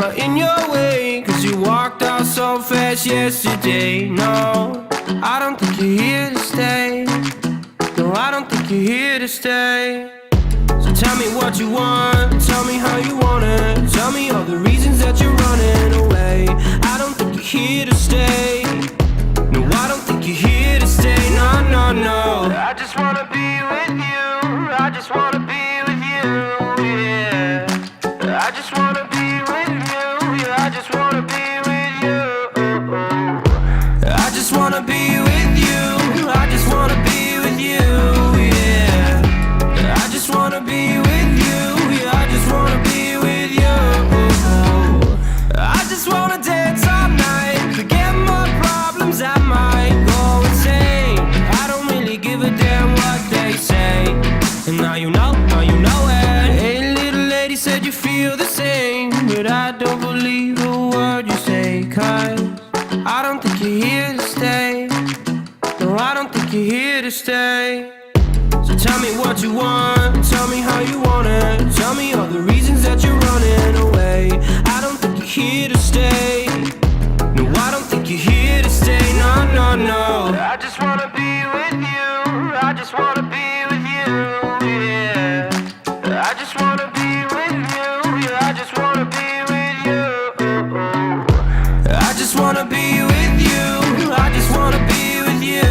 am I in your way? Cause you walked out so fast yesterday. No, I don't think you're here to stay. No, I don't think you're here to stay. So tell me what you want, tell me how you want it. Tell me all the reasons that you're running away. I don't think you're here to stay. No, I don't think you're here to stay. No, no, no. I just wanna be with you. I just wanna be with you, yeah. I just wanna be with you. Yeah, I just wanna be with you. I just wanna be with you. I just wanna be with you, yeah. I just wanna be with you. Yeah, I just wanna be with you. I just wanna dance all night, forget my problems, I might go insane. I don't really give a damn what they say. And now you know it. Hey, little lady said you feel the same, but I don't believe a word you say. Cause I don't think you're here to stay. No, I don't think you're here to stay. So tell me what you want, tell me how you want it. Tell me all the reasons that you're running away. I don't think you're here to stay. No, I don't think you're here to stay. No, no, no. I just wanna be with you. I just wanna be with you, yeah. I just wanna be with you. Yeah, I just wanna be with you. I just wanna be with you. I just wanna be with you,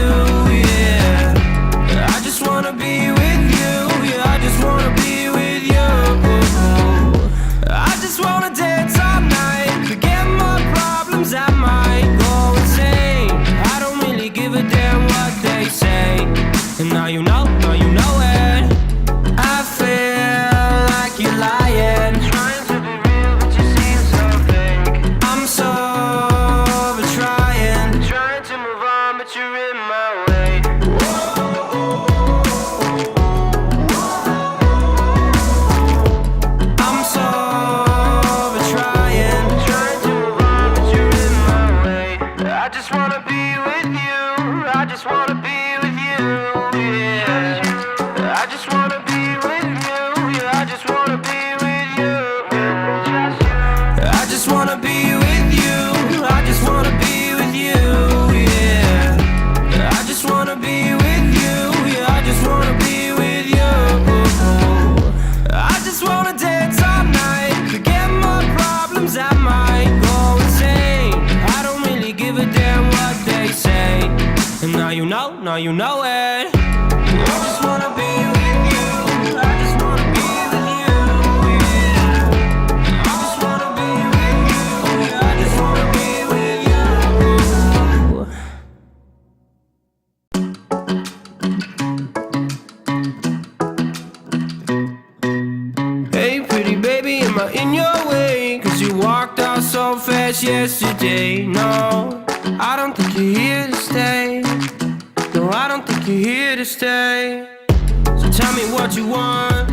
yeah. I just wanna be with you. Yeah, I just wanna be with you. I just wanna dance all night, forget my problems, I might go insane. I don't really give a damn what they say. And now you know it. I feel like you're lying, trying to be real, but you seem so fake. I'm so over trying to move on, but you're in my way. I'm so over trying to move on, but you're in my way. I just wanna be with you. I just wanna be with you, yeah. I just wanna be with you. Yeah, I just wanna be with you. I just wanna be with you. I just wanna be with you, yeah. I just wanna be with you. Yeah, I just wanna be with you. I just wanna dance all night, forget my problems, I might go insane. I don't really give a damn what they say. And now you know it. I just wanna be with you. I just wanna be with you, yeah. I just wanna be with you. Yeah, I just wanna be with you. Hey, pretty baby, am I in your way? Cause you walked out so fast yesterday. No, I don't think you're here to stay. No, I don't think you're here to stay. So tell me what you want,